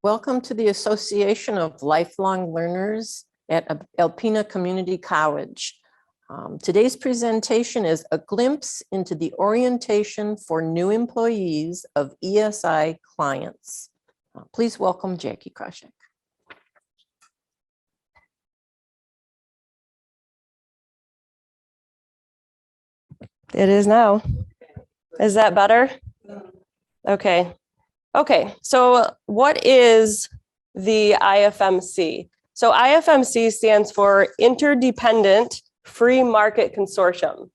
Welcome to the Association of Lifelong Learners at Alpena Community College. Today's presentation is a glimpse into the orientation for new employees of ESI clients. Please welcome Jackie Krawczak. It is now. Is that better? Okay. Okay, so what is the IFMC? So IFMC stands for Interdependent Free Market Consortium.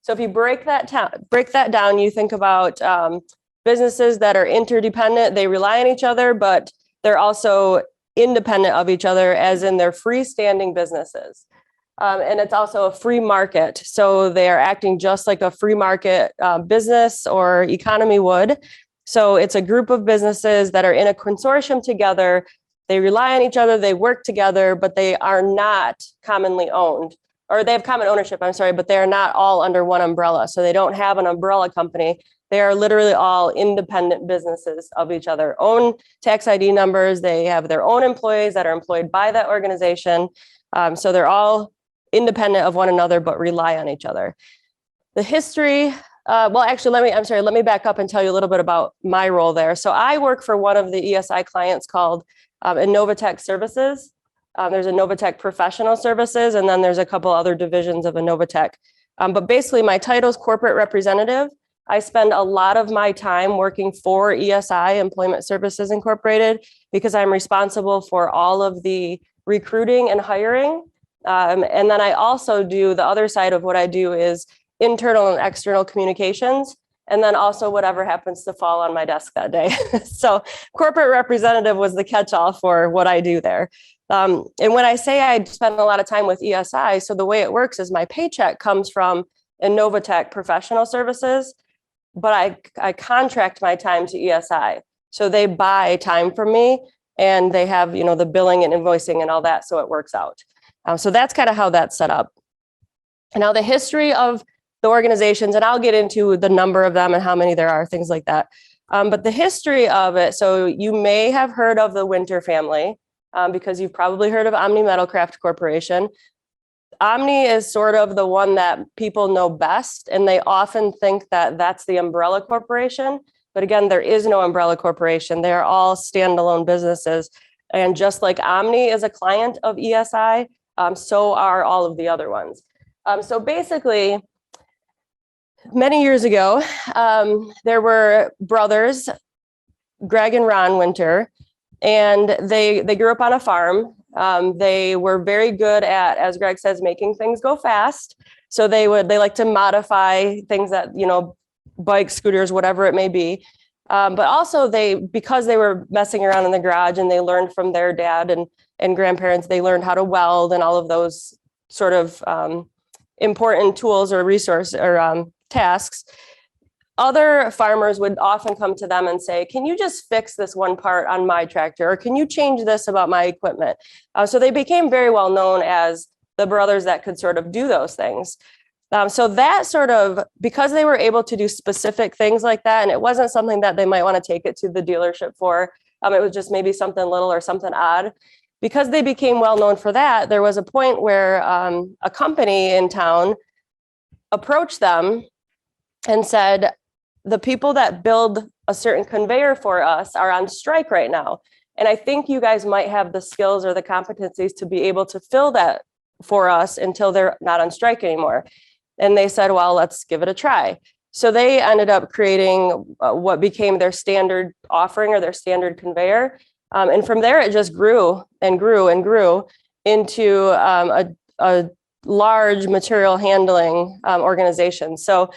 So if you break that down, you think about businesses that are interdependent. They rely on each other, but they're also independent of each other, as in they're freestanding businesses. And it's also a free market. So they are acting just like a free market business or economy would. So it's a group of businesses that are in a consortium together. They rely on each other, they work together, but they are not commonly owned, or they have common ownership, I'm sorry, but they are not all under one umbrella. So they don't have an umbrella company. They are literally all independent businesses of each other, own tax ID numbers. They have their own employees that are employed by that organization. So they're all independent of one another, but rely on each other. The history, well, actually, let me back up and tell you a little bit about my role there. So I work for one of the ESI clients called Innova Tech Services. There's Innova Tech Professional Services, and then there's a couple other divisions of Innova Tech. But basically, my title is corporate representative. I spend a lot of my time working for ESI, Employment Services Incorporated, because I'm responsible for all of the recruiting and hiring. And then I also do the other side of what I do is internal and external communications, and then also whatever happens to fall on my desk that day. So corporate representative was the catch-all for what I do there. And when I say I spend a lot of time with ESI, so the way it works is my paycheck comes from Innova Tech Professional Services, but I contract my time to ESI. So they buy time from me, and they have, the billing and invoicing and all that, so it works out. So that's kind of how that's set up. Now, the history of the organizations, and I'll get into the number of them and how many there are, things like that. But the history of it, so you may have heard of the Winter family because you've probably heard of Omni Metalcraft Corporation. Omni is sort of the one that people know best, and they often think that that's the umbrella corporation. But again, there is no umbrella corporation. They are all standalone businesses. And just like Omni is a client of ESI, so are all of the other ones. So basically, many years ago, there were brothers, Greg and Ron Winter, and they grew up on a farm. They were very good at, as Greg says, making things go fast. So they like to modify things that, bikes, scooters, whatever it may be. But also because they were messing around in the garage and they learned from their dad and grandparents, they learned how to weld and all of those sort of important tools or resource or tasks. Other farmers would often come to them and say, can you just fix this one part on my tractor? Or can you change this about my equipment? So they became very well known as the brothers that could sort of do those things. So that sort of, because they were able to do specific things like that, and it wasn't something that they might want to take it to the dealership for, it was just maybe something little or something odd. Because they became well known for that, there was a point where a company in town approached them and said, the people that build a certain conveyor for us are on strike right now. And I think you guys might have the skills or the competencies to be able to fill that for us until they're not on strike anymore. And they said, well, let's give it a try. So they ended up creating what became their standard offering or their standard conveyor. And from there, it just grew and grew and grew into a large material handling organization. So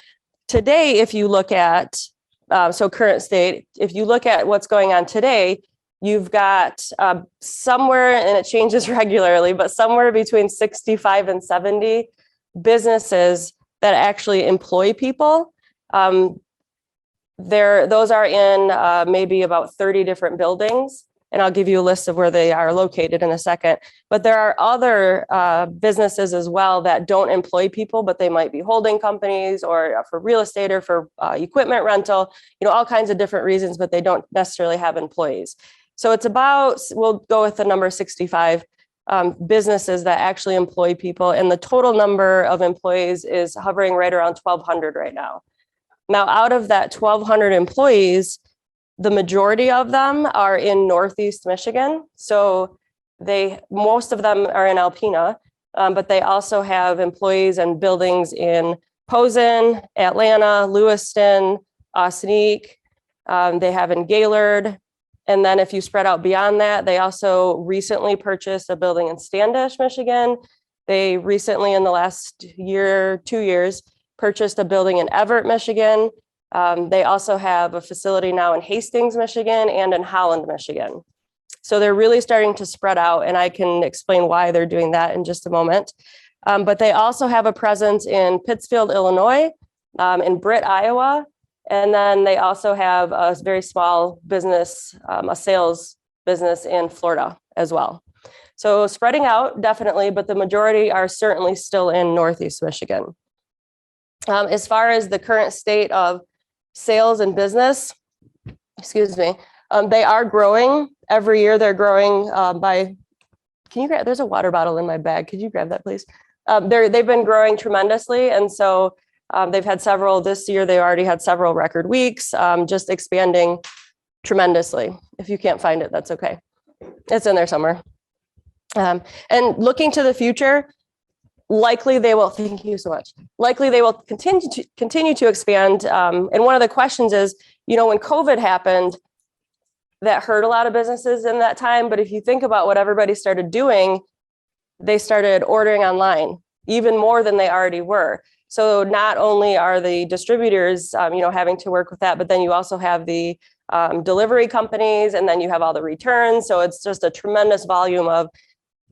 today, if you look at, current state, if you look at what's going on today, you've got somewhere, and it changes regularly, but somewhere between 65 and 70 businesses that actually employ people. Those are in maybe about 30 different buildings. And I'll give you a list of where they are located in a second. But there are other businesses as well that don't employ people, but they might be holding companies or for real estate or for equipment rental, all kinds of different reasons, but they don't necessarily have employees. So it's about, we'll go with the number 65 businesses that actually employ people. And the total number of employees is hovering right around 1,200 right now. Now, out of that 1,200 employees, the majority of them are in Northeast Michigan. So most of them are in Alpena, but they also have employees and buildings in Posen, Atlanta, Lewiston, Osneek. They have in Gaylord. And then if you spread out beyond that, they also recently purchased a building in Standish, Michigan. They recently, in the last year, 2 years, purchased a building in Everett, Michigan. They also have a facility now in Hastings, Michigan, and in Holland, Michigan. So they're really starting to spread out, and I can explain why they're doing that in just a moment. But they also have a presence in Pittsfield, Illinois, in Britt, Iowa, and then they also have a very small business, a sales business in Florida as well. So spreading out, definitely, but the majority are certainly still in Northeast Michigan. As far as the current state of sales and business, they are growing. Every year they're growing there's a water bottle in my bag. Could you grab that, please? They've been growing tremendously. And so they've had several this year. They already had several record weeks, just expanding tremendously. If you can't find it, that's okay. It's in there somewhere. And looking to the future, likely they will, thank you so much. Likely they will continue to expand. And one of the questions is, when COVID happened, that hurt a lot of businesses in that time. But if you think about what everybody started doing, they started ordering online even more than they already were. So not only are the distributors, having to work with that, but then you also have the delivery companies, and then you have all the returns. So it's just a tremendous volume of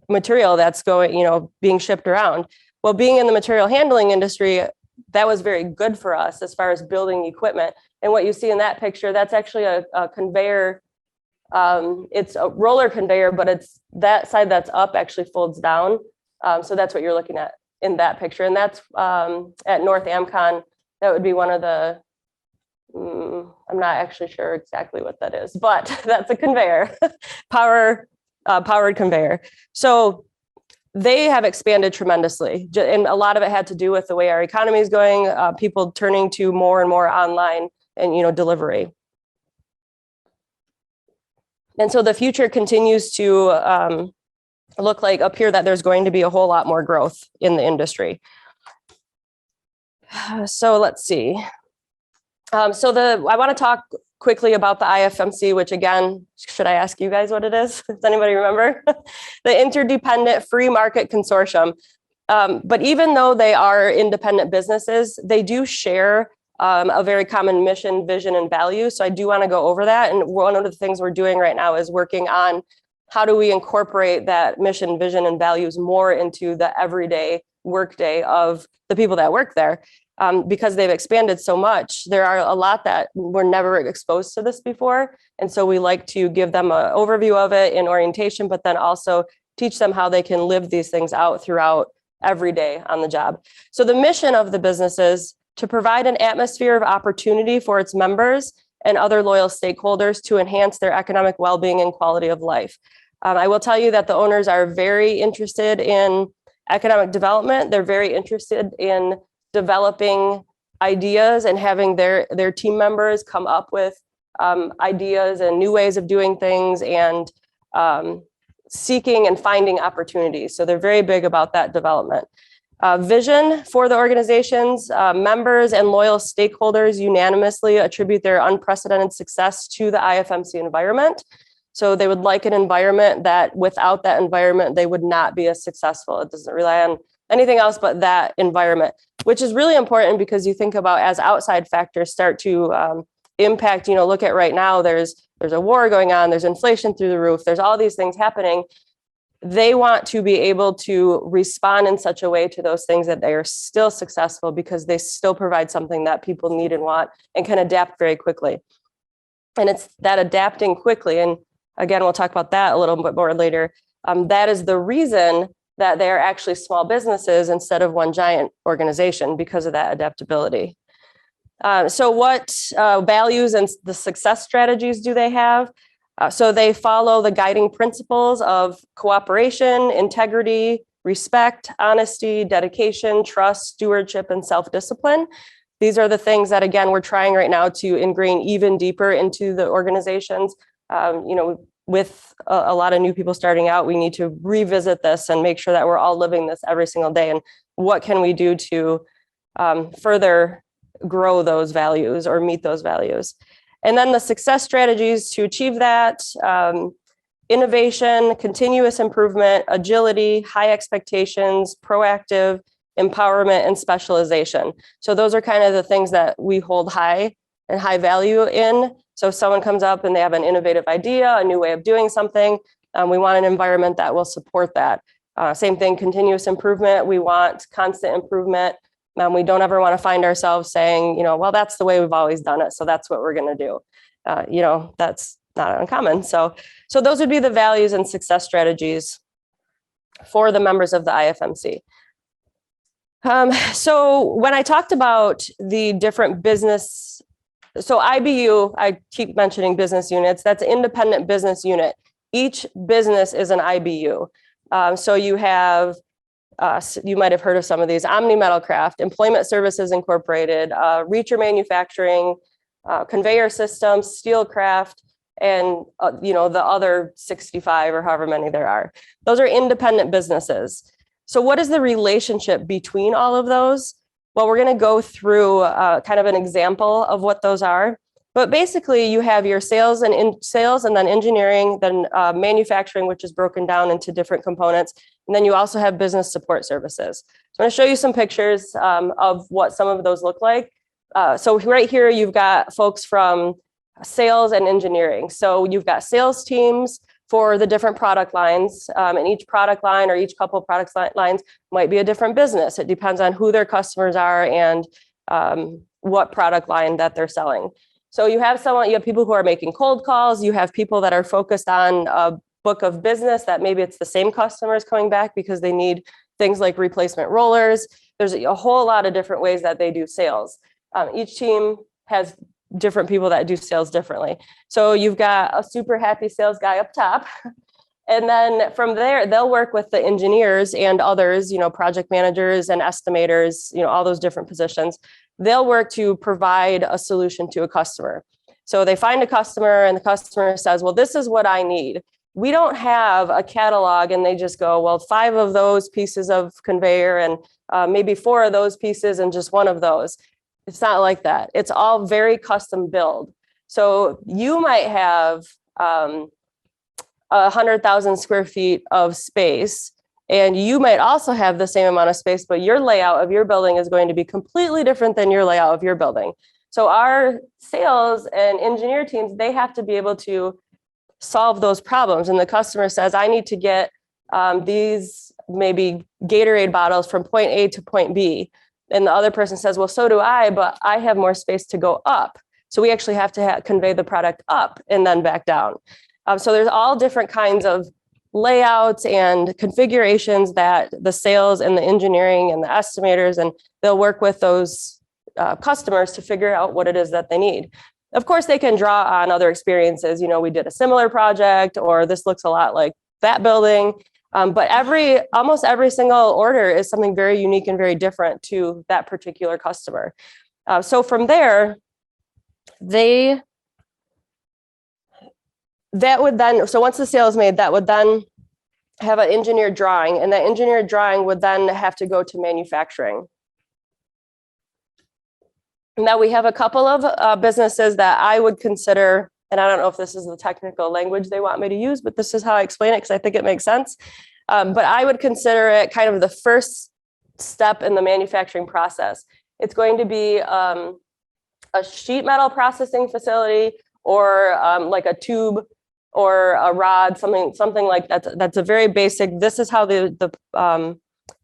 material that's going, being shipped around. Well, being in the material handling industry, that was very good for us as far as building equipment. And what you see in that picture, that's actually a conveyor. It's a roller conveyor, but it's that side that's up actually folds down. So that's what you're looking at in that picture. And that's at North Amcon. That would be one of the, I'm not actually sure exactly what that is, but that's a conveyor, powered conveyor. So they have expanded tremendously. And a lot of it had to do with the way our economy is going, people turning to more and more online and, delivery. And so the future continues to look like up here that there's going to be a whole lot more growth in the industry. So let's see. I want to talk quickly about the IFMC, which again, should I ask you guys what it is? Does anybody remember? The Interdependent Free Market Consortium. But even though they are independent businesses, they do share a very common mission, vision, and value. So I do want to go over that. And one of the things we're doing right now is working on how do we incorporate that mission, vision, and values more into the everyday workday of the people that work there. Because they've expanded so much, there are a lot that were never exposed to this before. And so we like to give them an overview of it in orientation, but then also teach them how they can live these things out throughout every day on the job. So the mission of the business is to provide an atmosphere of opportunity for its members and other loyal stakeholders to enhance their economic well-being and quality of life. I will tell you that the owners are very interested in economic development. They're very interested in developing ideas and having their team members come up with ideas and new ways of doing things and seeking and finding opportunities. So they're very big about that development. Vision for the organizations, members and loyal stakeholders unanimously attribute their unprecedented success to the IFMC environment. So they would like an environment that without that environment, they would not be as successful. It doesn't rely on anything else but that environment, which is really important because you think about as outside factors start to impact, look at right now, there's a war going on, there's inflation through the roof, there's all these things happening. They want to be able to respond in such a way to those things that they are still successful because they still provide something that people need and want and can adapt very quickly. And it's that adapting quickly. And again, we'll talk about that a little bit more later. That is the reason that they are actually small businesses instead of one giant organization because of that adaptability. So what values and the success strategies do they have? So they follow the guiding principles of cooperation, integrity, respect, honesty, dedication, trust, stewardship, and self-discipline. These are the things that, again, we're trying right now to ingrain even deeper into the organizations. With a lot of new people starting out, we need to revisit this and make sure that we're all living this every single day. And what can we do to further grow those values or meet those values? And then the success strategies to achieve that: innovation, continuous improvement, agility, high expectations, proactive, empowerment, and specialization. So those are kind of the things that we hold high and high value in. So if someone comes up and they have an innovative idea, a new way of doing something, we want an environment that will support that. Same thing, continuous improvement. We want constant improvement. We don't ever want to find ourselves saying, well, that's the way we've always done it, so that's what we're going to do. That's not uncommon. So those would be the values and success strategies for the members of the IFMC. So when I talked about the different business, so IBU, I keep mentioning business units, that's independent business unit. Each business is an IBU. So you have, you might have heard of some of these: Omni Metalcraft, Employment Services Incorporated, Reacher Manufacturing, Conveyor Systems, Steelcraft, and the other 65 or however many there are. Those are independent businesses. So what is the relationship between all of those? Well, we're going to go through kind of an example of what those are. But basically, you have your sales and then engineering, then manufacturing, which is broken down into different components. And then you also have business support services. So I'm going to show you some pictures of what some of those look like. So right here, you've got folks from sales and engineering. So you've got sales teams for the different product lines, and each product line or each couple of product lines might be a different business. It depends on who their customers are and what product line that they're selling. So you have people who are making cold calls. You have people that are focused on a book of business that maybe it's the same customers coming back because they need things like replacement rollers. There's a whole lot of different ways that they do sales. Each team has different people that do sales differently. So you've got a super happy sales guy up top. And then from there, they'll work with the engineers and others, project managers and estimators, all those different positions. They'll work to provide a solution to a customer. So they find a customer and the customer says, well, this is what I need. We don't have a catalog, and they just go, well, 5 of those pieces of conveyor and maybe 4 of those pieces and just 1 of those. It's not like that. It's all very custom build. So you might have 100,000 square feet of space, and you might also have the same amount of space, but your layout of your building is going to be completely different than your layout of your building. So our sales and engineer teams, they have to be able to solve those problems. And the customer says, I need to get these maybe Gatorade bottles from point A to point B. And the other person says, well, so do I, but I have more space to go up. So we actually have to convey the product up and then back down. So there's all different kinds of layouts and configurations that the sales and the engineering and the estimators, and they'll work with those customers to figure out what it is that they need. Of course, they can draw on other experiences. We did a similar project, or this looks a lot like that building. But almost every single order is something very unique and very different to that particular customer. So from there, so once the sale is made, that would then have an engineered drawing, and that engineered drawing would then have to go to manufacturing. Now we have a couple of businesses that I would consider, and I don't know if this is the technical language they want me to use, but this is how I explain it because I think it makes sense. But I would consider it kind of the first step in the manufacturing process. It's going to be a sheet metal processing facility, or like a tube or a rod, something like that. That's a very basic. This is how the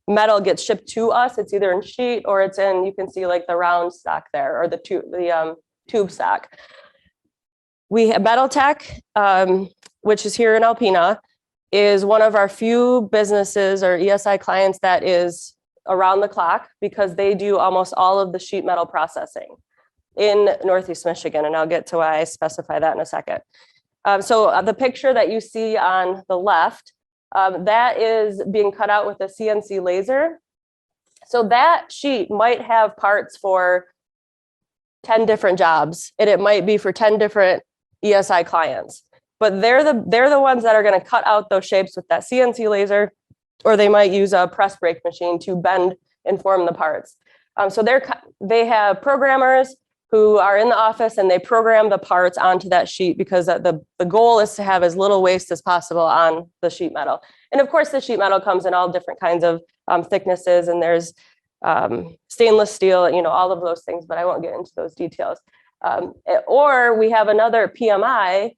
metal gets shipped to us. It's either in sheet or it's in, you can see like the round stock there, or the tube stock. We have Metal Tech, which is here in Alpena, is one of our few businesses or ESI clients that is around the clock, because they do almost all of the sheet metal processing in Northeast Michigan. And I'll get to why I specify that in a second. So the picture that you see on the left, that is being cut out with a CNC laser. So that sheet might have parts for 10 different jobs, and it might be for 10 different ESI clients. But they're the ones that are going to cut out those shapes with that CNC laser, or they might use a press brake machine to bend and form the parts. So they have programmers who are in the office and they program the parts onto that sheet, because the goal is to have as little waste as possible on the sheet metal. And of course, the sheet metal comes in all different kinds of thicknesses, and there's stainless steel, all of those things, but I won't get into those details. Or we have another PMI,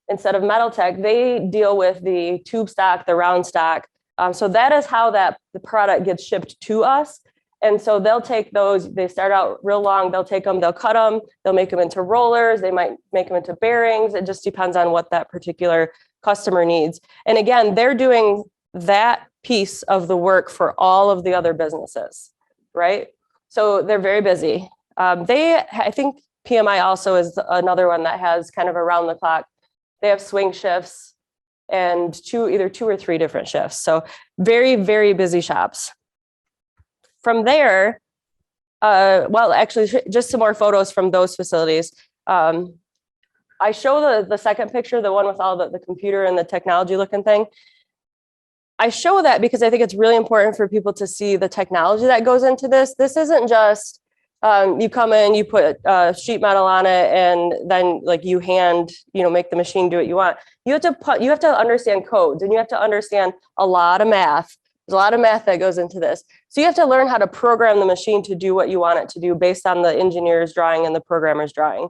instead of Metal Tech, they deal with the tube stock, the round stock. So that is how the product gets shipped to us. And so they'll take those, they start out real long, they'll take them, they'll cut them, they'll make them into rollers, they might make them into bearings. It just depends on what that particular customer needs. And again, they're doing that piece of the work for all of the other businesses, right? So they're very busy. I think PMI also is another one that has kind of around the clock. They have swing shifts and either two or three different shifts. So very, very busy shops. From there, well, actually, just some more photos from those facilities. I show the second picture, the one with all the computer and the technology looking thing. I show that because I think it's really important for people to see the technology that goes into this. This isn't just you come in, you put sheet metal on it, and then you make the machine do what you want. You have to understand codes, and you have to understand a lot of math. There's a lot of math that goes into this. So you have to learn how to program the machine to do what you want it to do based on the engineer's drawing and the programmer's drawing.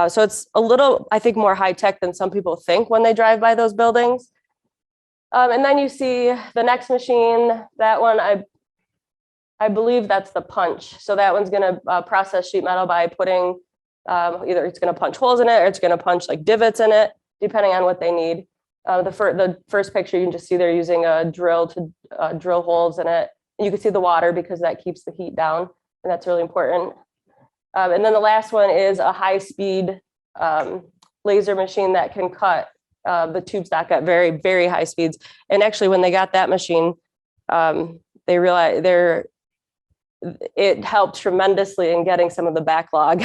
So it's a little, I think, more high tech than some people think when they drive by those buildings. And then you see the next machine, that one, I believe that's the punch. So that one's going to process sheet metal by putting, either it's going to punch holes in it, or it's going to punch divots in it, depending on what they need. The first picture, you can just see they're using a drill to drill holes in it. And you can see the water because that keeps the heat down, and that's really important. And then the last one is a high-speed laser machine that can cut the tube stock at very, very high speeds. And actually, when they got that machine, they realized it helped tremendously in getting some of the backlog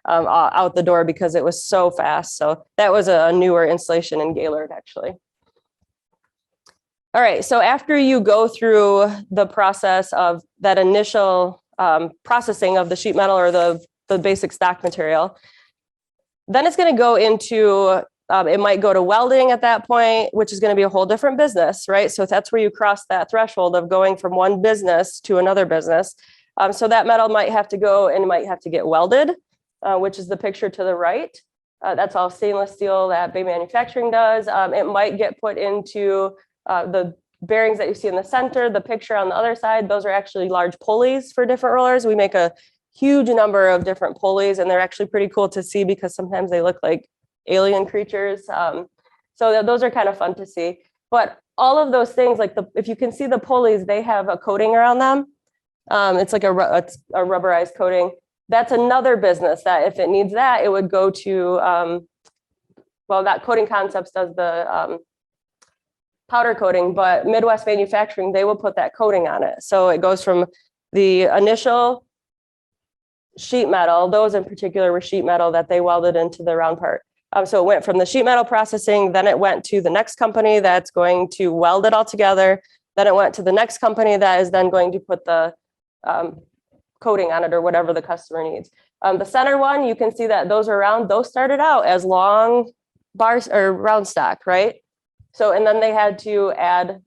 out the door because it was so fast. So that was a newer installation in Gaylord, actually. All right, so after you go through the process of that initial processing of the sheet metal or the basic stock material, then it's going to go into, it might go to welding at that point, which is going to be a whole different business, right? So that's where you cross that threshold of going from one business to another business. So that metal might have to go and might have to get welded, which is the picture to the right. That's all stainless steel that Bay Manufacturing does. It might get put into the bearings that you see in the center. The picture on the other side, those are actually large pulleys for different rollers. We make a huge number of different pulleys, and they're actually pretty cool to see because sometimes they look like alien creatures. So those are kind of fun to see. But all of those things, if you can see the pulleys, they have a coating around them. It's like a rubberized coating. That's another business that if it needs that, it would go to, well, that Coating Concepts does the powder coating, but Midwest Manufacturing, they will put that coating on it. So it goes from the initial sheet metal, those in particular were sheet metal that they welded into the round part. So it went from the sheet metal processing, then it went to the next company that's going to weld it all together. Then it went to the next company that is then going to put the coating on it or whatever the customer needs. The center one, you can see that those are round. Those started out as long bars or round stock, right? So, and then they had to add,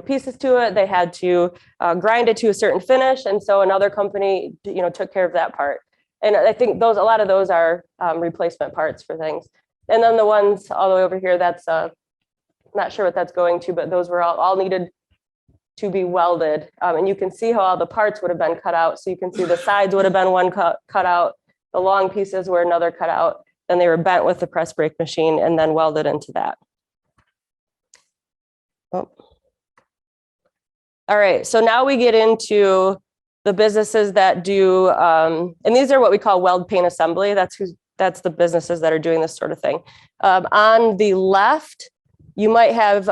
pieces to it. They had to grind it to a certain finish. And so another company, took care of that part. And I think a lot of those are replacement parts for things. And then the ones all the way over here, that's not sure what that's going to, but those were all needed to be welded. And you can see how all the parts would have been cut out. So you can see the sides would have been one cut out. The long pieces were another cut out. Then they were bent with the press brake machine and then welded into that. Oh. All right, so now we get into the businesses that do, and these are what we call weld paint assembly. That's that's the businesses that are doing this sort of thing. On the left, you might have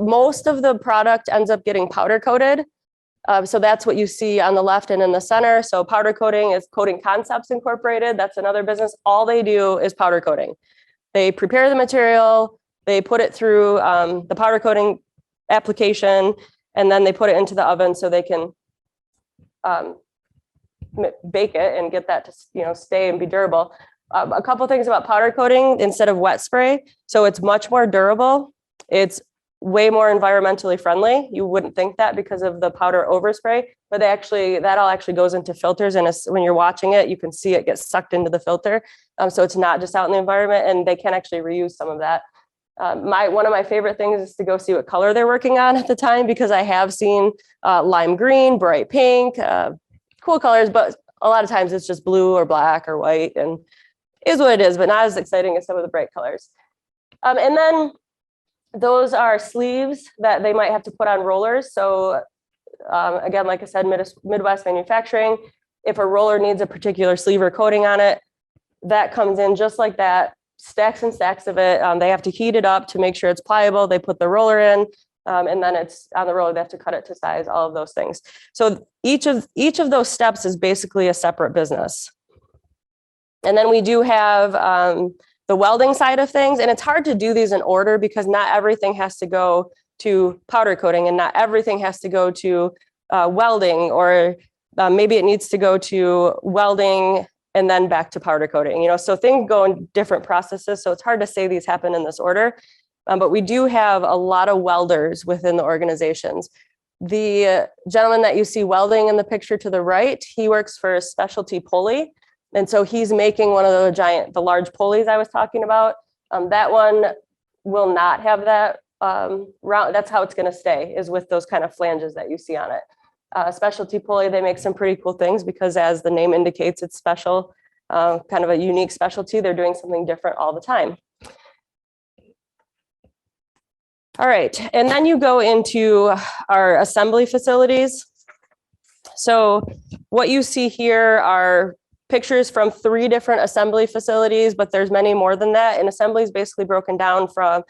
most of the product ends up getting powder coated. So that's what you see on the left and in the center. So powder coating is Coating Concepts Incorporated. That's another business. All they do is powder coating. They prepare the material, they put it through the powder coating application, and then they put it into the oven so they can bake it and get that to stay and be durable. A couple things about powder coating instead of wet spray. So it's much more durable. It's way more environmentally friendly. You wouldn't think that because of the powder overspray, but that all actually goes into filters. And when you're watching it, you can see it get sucked into the filter. So it's not just out in the environment, and they can actually reuse some of that. One of my favorite things is to go see what color they're working on at the time, because I have seen lime green, bright pink, cool colors, but a lot of times it's just blue or black or white, and is what it is, but not as exciting as some of the bright colors. And then those are sleeves that they might have to put on rollers. So again, like I said, Midwest manufacturing, if a roller needs a particular sleeve or coating on it, that comes in just like that, stacks and stacks of it. They have to heat it up to make sure it's pliable. They put the roller in, and then it's on the roller. They have to cut it to size, all of those things. So each of those steps is basically a separate business. And then we do have the welding side of things. And it's hard to do these in order because not everything has to go to powder coating, and not everything has to go to welding, or maybe it needs to go to welding and then back to powder coating, so things go in different processes. So it's hard to say these happen in this order, but we do have a lot of welders within the organizations. The gentleman that you see welding in the picture to the right, he works for Specialty Pulley. And so he's making one of the large pulleys I was talking about. That one will not have that round. That's how it's going to stay, is with those kind of flanges that you see on it. Specialty Pulley, they make some pretty cool things because, as the name indicates, it's special, kind of a unique specialty. They're doing something different all the time. All right, and then you go into our assembly facilities. So what you see here are pictures from 3 different assembly facilities, but there's many more than that. And assembly is basically broken down from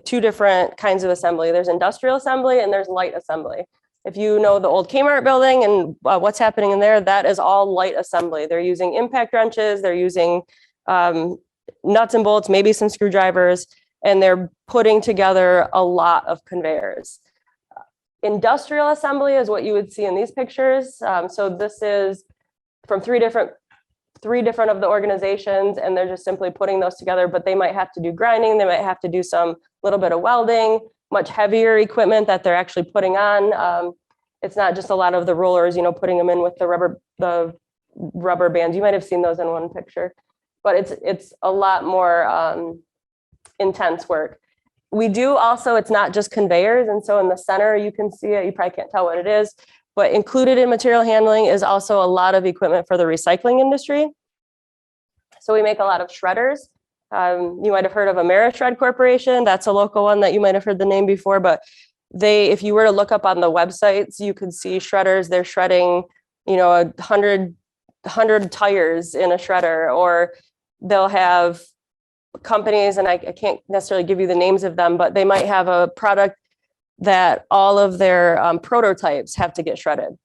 2 different kinds of assembly. There's industrial assembly and there's light assembly. If you know the old Kmart building and what's happening in there, that is all light assembly. They're using impact wrenches, they're using nuts and bolts, maybe some screwdrivers, and they're putting together a lot of conveyors. Industrial assembly is what you would see in these pictures. So this is from three different of the organizations, and they're just simply putting those together, but they might have to do grinding, they might have to do some little bit of welding, much heavier equipment that they're actually putting on. It's not just a lot of the rollers, putting them in with the rubber bands. You might have seen those in one picture, but it's a lot more intense work. We do also, it's not just conveyors. And so in the center, you can see it, you probably can't tell what it is, but included in material handling is also a lot of equipment for the recycling industry. So we make a lot of shredders. You might have heard of AmeriShred Corporation. That's a local one that you might have heard the name before, but if you were to look up on the websites, you could see shredders. They're shredding, 100 tires in a shredder, or they'll have companies, and I can't necessarily give you the names of them, but they might have a product that all of their prototypes have to get shredded.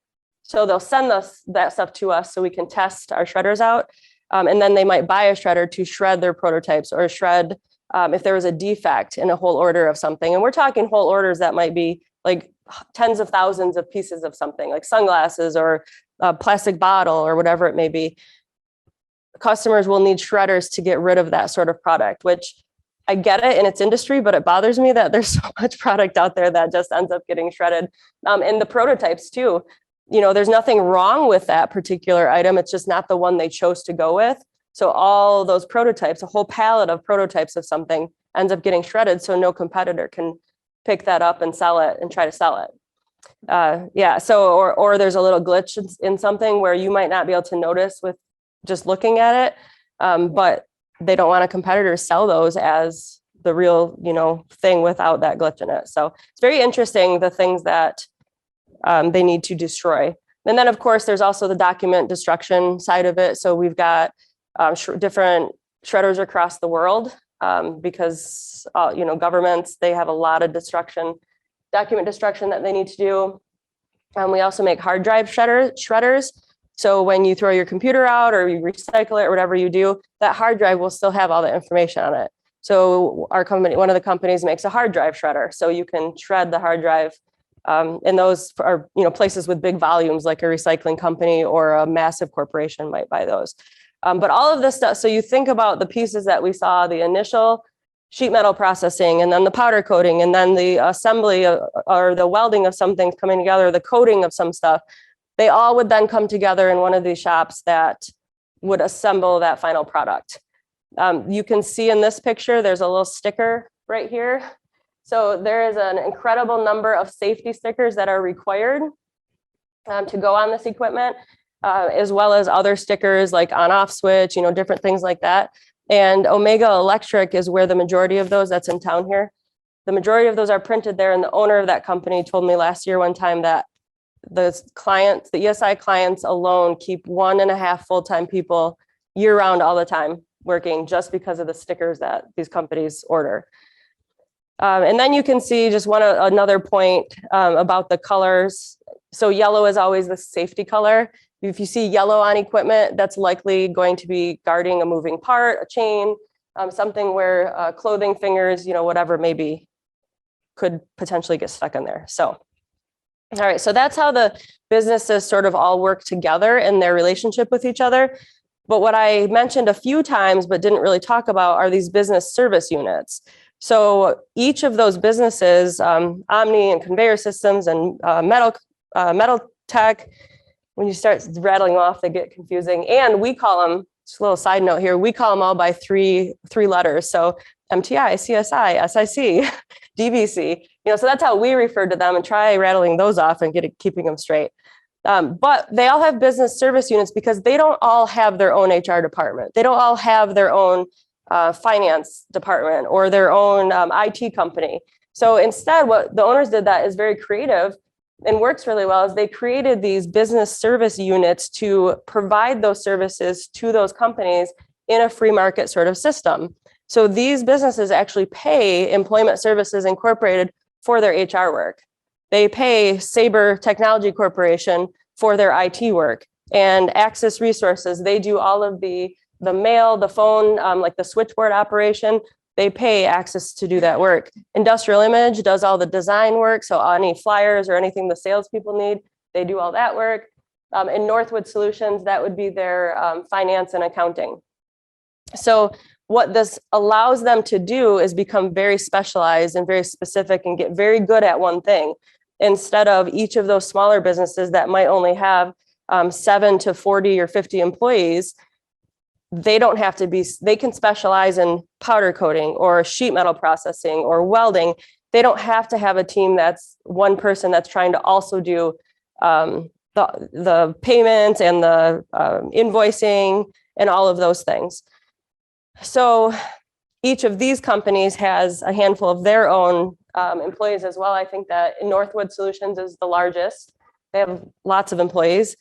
So they'll send us that stuff to us so we can test our shredders out. And then they might buy a shredder to shred their prototypes, or shred if there was a defect in a whole order of something. And we're talking whole orders that might be like tens of thousands of pieces of something, like sunglasses or a plastic bottle or whatever it may be. Customers will need shredders to get rid of that sort of product, which I get it in its industry, but it bothers me that there's so much product out there that just ends up getting shredded. And the prototypes too. There's nothing wrong with that particular item. It's just not the one they chose to go with. So all those prototypes, a whole pallet of prototypes of something, ends up getting shredded. So no competitor can pick that up and sell it and try to sell it. So, or there's a little glitch in something where you might not be able to notice with just looking at it. But they don't want a competitor to sell those as the real, thing without that glitch in it. So it's very interesting, the things that they need to destroy. And then, of course, there's also the document destruction side of it. So we've got different shredders across the world because, governments, they have a lot of document destruction that they need to do. We also make hard drive shredders. So when you throw your computer out or you recycle it or whatever you do, that hard drive will still have all the information on it. So our company, one of the companies, makes a hard drive shredder. So you can shred the hard drive. And those are, places with big volumes, like a recycling company or a massive corporation might buy those. But all of this stuff, so you think about the pieces that we saw, the initial sheet metal processing, and then the powder coating, and then the assembly or the welding of some things coming together, the coating of some stuff. They all would then come together in one of these shops that would assemble that final product. You can see in this picture, there's a little sticker right here. So there is an incredible number of safety stickers that are required to go on this equipment, as well as other stickers like on-off switch, different things like that. And Omega Electric is where the majority of those, that's in town here, the majority of those are printed there. And the owner of that company told me last year one time that the ESI clients alone keep 1.5 full-time people year-round all the time working just because of the stickers that these companies order. And then you can see just another point about the colors. So yellow is always the safety color. If you see yellow on equipment, that's likely going to be guarding a moving part, a chain, something where clothing, fingers, whatever maybe could potentially get stuck in there. So, all right, so that's how the businesses sort of all work together in their relationship with each other. But what I mentioned a few times, but didn't really talk about, are these business service units. So each of those businesses, Omni and Conveyor Systems and Metal Tech, when you start rattling off, they get confusing. And we call them, just a little side note here, we call them all by three letters. So MTI, CSI, SIC, DVC, so that's how we refer to them, and try rattling those off and keeping them straight. But they all have business service units because they don't all have their own HR department. They don't all have their own finance department or their own IT company. So instead, what the owners did that is very creative and works really well, is they created these business service units to provide those services to those companies in a free market sort of system. So these businesses actually pay Employment Services Incorporated for their HR work. They pay Sabre Technology Corporation for their IT work, and Access Resources. They do all of the mail, the phone, like the switchboard operation. They pay Access to do that work. Industrial Image does all the design work. So any flyers or anything the salespeople need, they do all that work. In Northwood Solutions, that would be their finance and accounting. So what this allows them to do is become very specialized and very specific and get very good at one thing, instead of each of those smaller businesses that might only have 7 to 40 or 50 employees. They don't have to be, they can specialize in powder coating or sheet metal processing or welding. They don't have to have a team that's one person that's trying to also do the payments and the invoicing and all of those things. So each of these companies has a handful of their own employees as well. I think that Northwood Solutions is the largest. They have lots of employees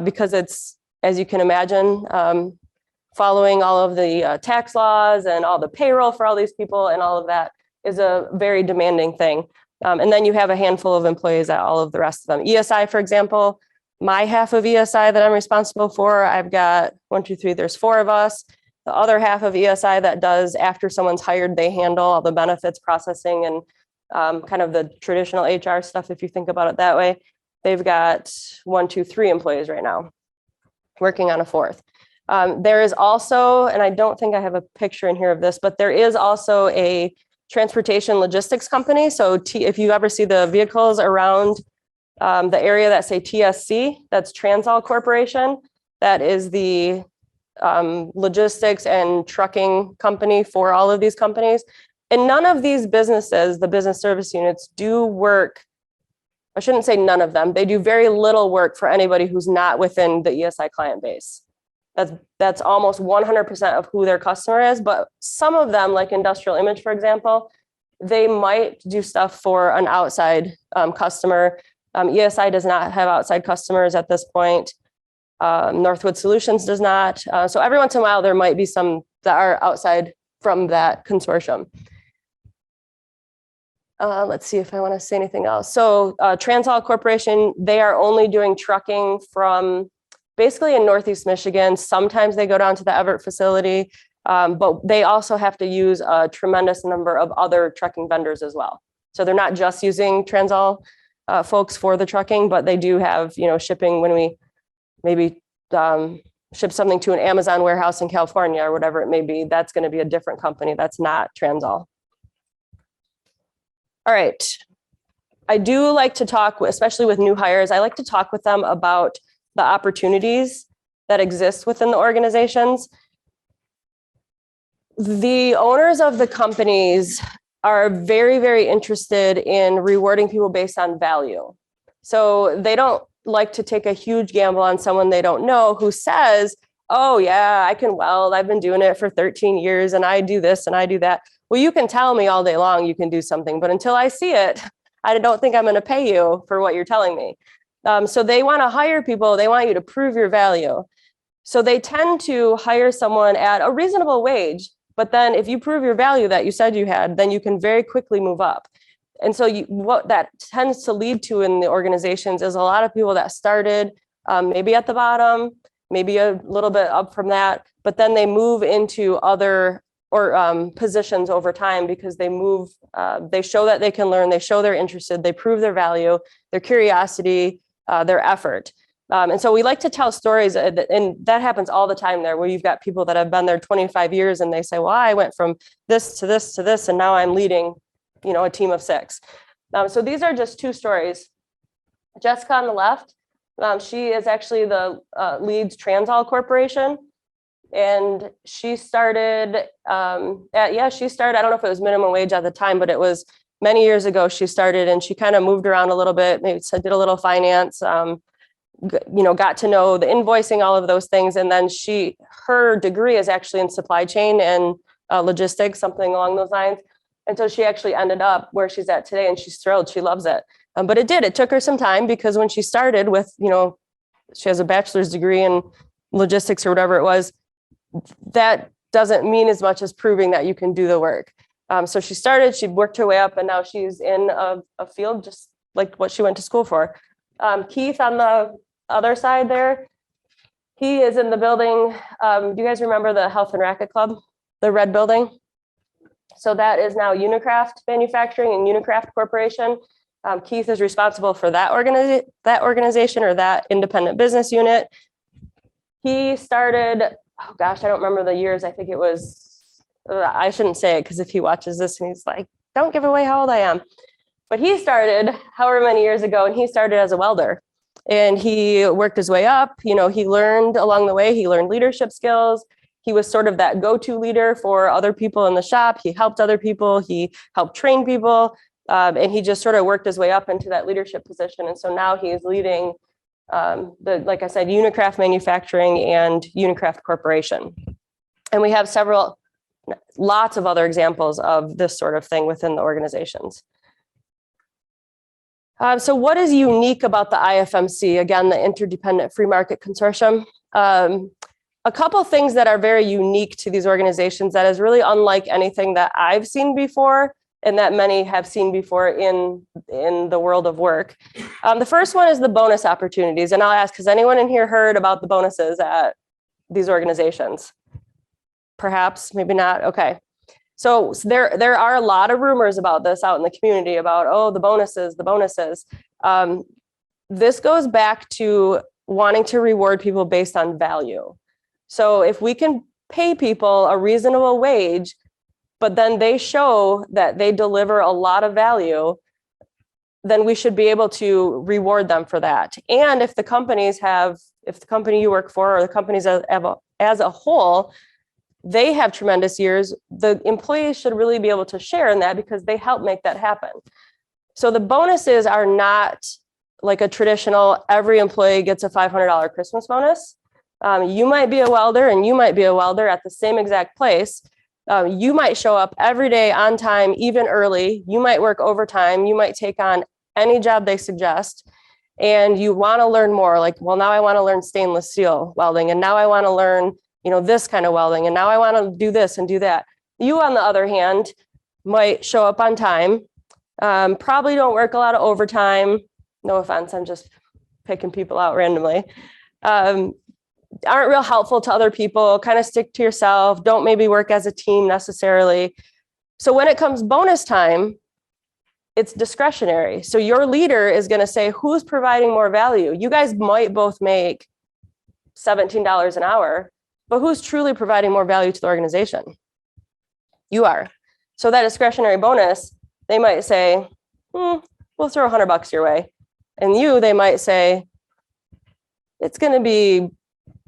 because it's, as you can imagine, following all of the tax laws and all the payroll for all these people and all of that is a very demanding thing. And then you have a handful of employees at all of the rest of them. ESI, for example, my half of ESI that I'm responsible for, I've got 1, 2, 3, there's 4 of us. The other half of ESI that does, after someone's hired, they handle all the benefits processing and kind of the traditional HR stuff, if you think about it that way. They've got 1, 2, 3 employees right now, working on a 4th. There is also, and I don't think I have a picture in here of this, but there is also a transportation logistics company. So if you ever see the vehicles around the area that say TSC, that's Transall Corporation. That is the logistics and trucking company for all of these companies. And none of these businesses, the business service units, do work. I shouldn't say none of them. They do very little work for anybody who's not within the ESI client base. That's almost 100% of who their customer is. But some of them, like Industrial Image, for example, they might do stuff for an outside customer. ESI does not have outside customers at this point. Northwood Solutions does not. So every once in a while, there might be some that are outside from that consortium. Let's see if I want to say anything else. So Transall Corporation, they are only doing trucking from basically in Northeast Michigan. Sometimes they go down to the Everett facility, but they also have to use a tremendous number of other trucking vendors as well. So they're not just using Transall folks for the trucking, but they do have, shipping when we maybe ship something to an Amazon warehouse in California or whatever it may be. That's going to be a different company. That's not Transall. All right. I do like to talk, especially with new hires, I like to talk with them about the opportunities that exist within the organizations. The owners of the companies are very, very interested in rewarding people based on value. So they don't like to take a huge gamble on someone they don't know who says, oh yeah, I can weld. I've been doing it for 13 years and I do this and I do that. Well, you can tell me all day long you can do something, but until I see it, I don't think I'm going to pay you for what you're telling me. So they want to hire people. They want you to prove your value. So they tend to hire someone at a reasonable wage. But then if you prove your value that you said you had, then you can very quickly move up. And so what that tends to lead to in the organizations is a lot of people that started maybe at the bottom, maybe a little bit up from that, but then they move into other positions over time because they move, they show that they can learn, they show they're interested, they prove their value, their curiosity, their effort. And so we like to tell stories, and that happens all the time there, where you've got people that have been there 25 years and they say, well, I went from this to this to this, and now I'm leading, a team of 6. So these are just 2 stories. Jessica on the left, she is actually the leads Transall Corporation. And she started, I don't know if it was minimum wage at the time, but it was many years ago she started, and she kind of moved around a little bit, maybe did a little finance, got to know the invoicing, all of those things. And then her degree is actually in supply chain and logistics, something along those lines. And so she actually ended up where she's at today, and she's thrilled. She loves it. But it took her some time, because when she started with, she has a bachelor's degree in logistics or whatever it was, that doesn't mean as much as proving that you can do the work. So she worked her way up, and now she's in a field just like what she went to school for. Keith on the other side there, he is in the building. Do you guys remember the Health and Racket Club, the red building? So that is now Unicraft Manufacturing and Unicraft Corporation. Keith is responsible for that organization or that independent business unit. He started, oh gosh, I don't remember the years. I think it was, I shouldn't say it, because if he watches this and he's like, don't give away how old I am. But he started however many years ago, and he started as a welder. And he worked his way up. He learned along the way. He learned leadership skills. He was sort of that go-to leader for other people in the shop. He helped other people. He helped train people. And he just sort of worked his way up into that leadership position. And so now he is leading, like I said, Unicraft Manufacturing and Unicraft Corporation. And we have lots of other examples of this sort of thing within the organizations. So what is unique about the IFMC? Again, the Interdependent Free Market Consortium. A couple of things that are very unique to these organizations that is really unlike anything that I've seen before and that many have seen before in the world of work. The first one is the bonus opportunities. And I'll ask, has anyone in here heard about the bonuses at these organizations? Perhaps, maybe not. Okay. So there are a lot of rumors about this out in the community about, oh, the bonuses. This goes back to wanting to reward people based on value. So if we can pay people a reasonable wage, but then they show that they deliver a lot of value, then we should be able to reward them for that. And if the company you work for or the companies as a whole, they have tremendous years, the employees should really be able to share in that because they help make that happen. So the bonuses are not like a traditional, every employee gets a $500 Christmas bonus. You might be a welder and you might be a welder at the same exact place. You might show up every day on time, even early. You might work overtime. You might take on any job they suggest. And you want to learn more, like, well, now I want to learn stainless steel welding. And now I want to learn, this kind of welding, and now I want to do this and do that. You, on the other hand, might show up on time, probably don't work a lot of overtime. No offense, I'm just picking people out randomly. Aren't real helpful to other people, kind of stick to yourself, don't maybe work as a team necessarily. So when it comes bonus time, it's discretionary. So your leader is going to say, who's providing more value? You guys might both make $17 an hour, but who's truly providing more value to the organization? You are. So that discretionary bonus, they might say, we'll throw $100 your way. And they might say, it's going to be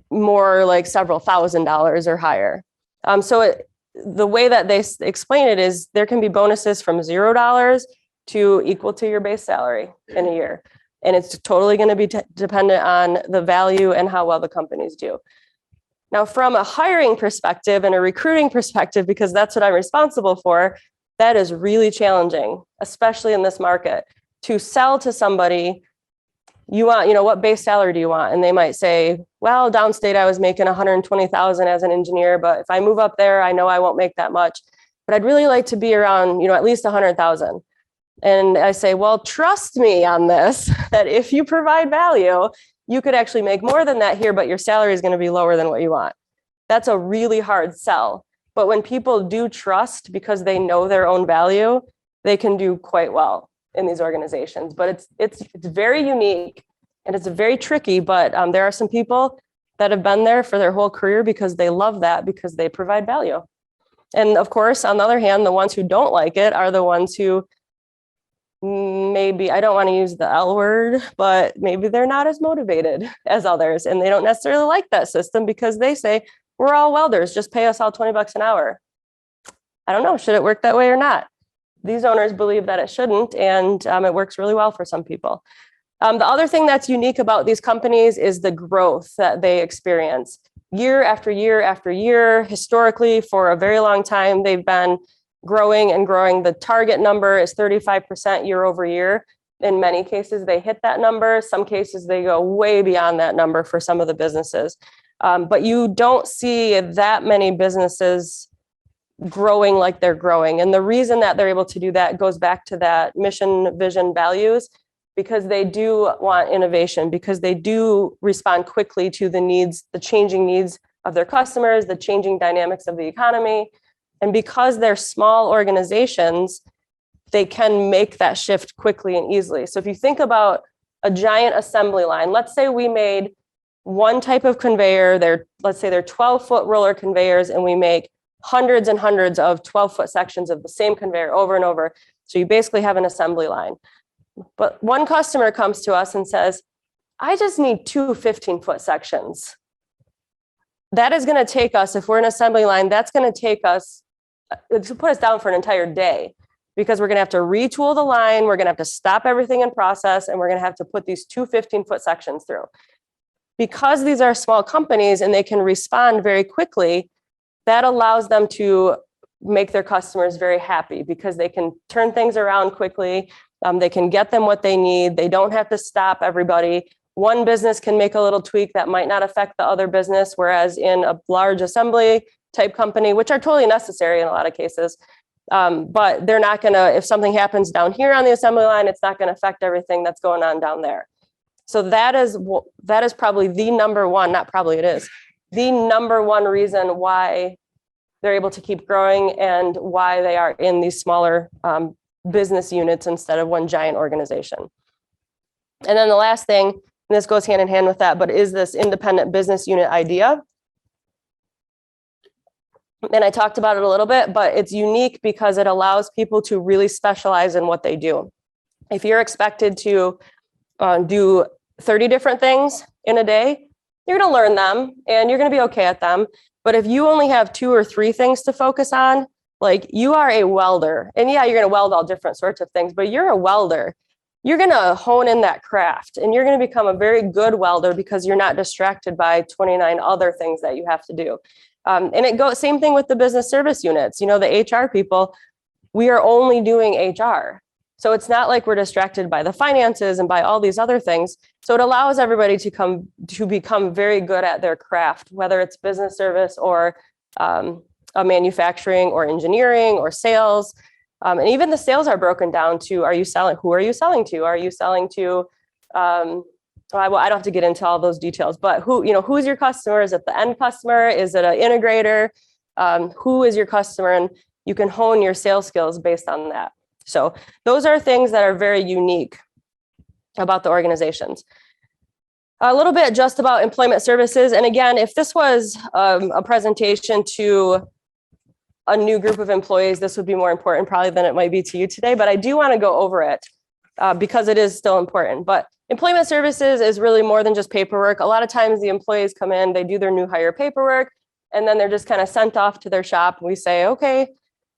more like several $1,000s or higher. The way that they explain it is there can be bonuses from $0 to equal to your base salary in a year. And it's totally going to be dependent on the value and how well the companies do. Now, from a hiring perspective and a recruiting perspective, because that's what I'm responsible for, that is really challenging, especially in this market, to sell to somebody, you want, what base salary do you want? And they might say, well, downstate, I was making $120,000 as an engineer, but if I move up there, I know I won't make that much, but I'd really like to be around, at least $100,000. And I say, well, trust me on this, that if you provide value, you could actually make more than that here, but your salary is going to be lower than what you want. That's a really hard sell. But when people do trust because they know their own value, they can do quite well in these organizations. But it's very unique and it's very tricky, but there are some people that have been there for their whole career because they love that, because they provide value. And of course, on the other hand, the ones who don't like it are the ones who maybe, I don't want to use the L word, but maybe they're not as motivated as others. And they don't necessarily like that system because they say, we're all welders, just pay us all $20 an hour. I don't know, should it work that way or not? These owners believe that it shouldn't, and it works really well for some people. The other thing that's unique about these companies is the growth that they experience. Year after year after year, historically, for a very long time, they've been growing and growing. The target number is 35% year over year. In many cases, they hit that number. Some cases, they go way beyond that number for some of the businesses. But you don't see that many businesses growing like they're growing. And the reason that they're able to do that goes back to that mission, vision, values, because they do want innovation, because they do respond quickly to the needs, the changing needs of their customers, the changing dynamics of the economy. And because they're small organizations, they can make that shift quickly and easily. So if you think about a giant assembly line, let's say we made one type of conveyor, let's say they're 12-foot roller conveyors, and we make hundreds and hundreds of 12-foot sections of the same conveyor over and over. So you basically have an assembly line. But one customer comes to us and says, I just need 2 15-foot sections. That is going to take us, if we're an assembly line, that's going to take us, to put us down for an entire day, because we're going to have to retool the line, we're going to have to stop everything in process, and we're going to have to put these 2 15-foot sections through. Because these are small companies and they can respond very quickly, that allows them to make their customers very happy because they can turn things around quickly. They can get them what they need. They don't have to stop everybody. One business can make a little tweak that might not affect the other business, whereas in a large assembly type company, which are totally necessary in a lot of cases, but they're not going to, if something happens down here on the assembly line, it's not going to affect everything that's going on down there. So that is probably the number one, not probably, it is the number one reason why they're able to keep growing and why they are in these smaller business units instead of one giant organization. And then the last thing, and this goes hand in hand with that, but is this independent business unit idea. And I talked about it a little bit, but it's unique because it allows people to really specialize in what they do. If you're expected to do 30 different things in a day, you're going to learn them and you're going to be okay at them. But if you only have 2 or 3 things to focus on, like you are a welder, and yeah, you're going to weld all different sorts of things, but you're a welder. You're going to hone in that craft and you're going to become a very good welder because you're not distracted by 29 other things that you have to do. And it goes, same thing with the business service units. You know, the HR people, we are only doing HR. So it's not like we're distracted by the finances and by all these other things. So it allows everybody to become very good at their craft, whether it's business service or a manufacturing or engineering or sales. And even the sales are broken down to, who are you selling to? Are you selling to, I don't have to get into all those details, but who's your customer? Is it the end customer? Is it an integrator? Who is your customer? And you can hone your sales skills based on that. So those are things that are very unique about the organizations. A little bit just about employment services. And again, if this was a presentation to a new group of employees, this would be more important probably than it might be to you today, but I do want to go over it because it is still important. But employment services is really more than just paperwork. A lot of times the employees come in, they do their new hire paperwork, and then they're just kind of sent off to their shop. We say, okay,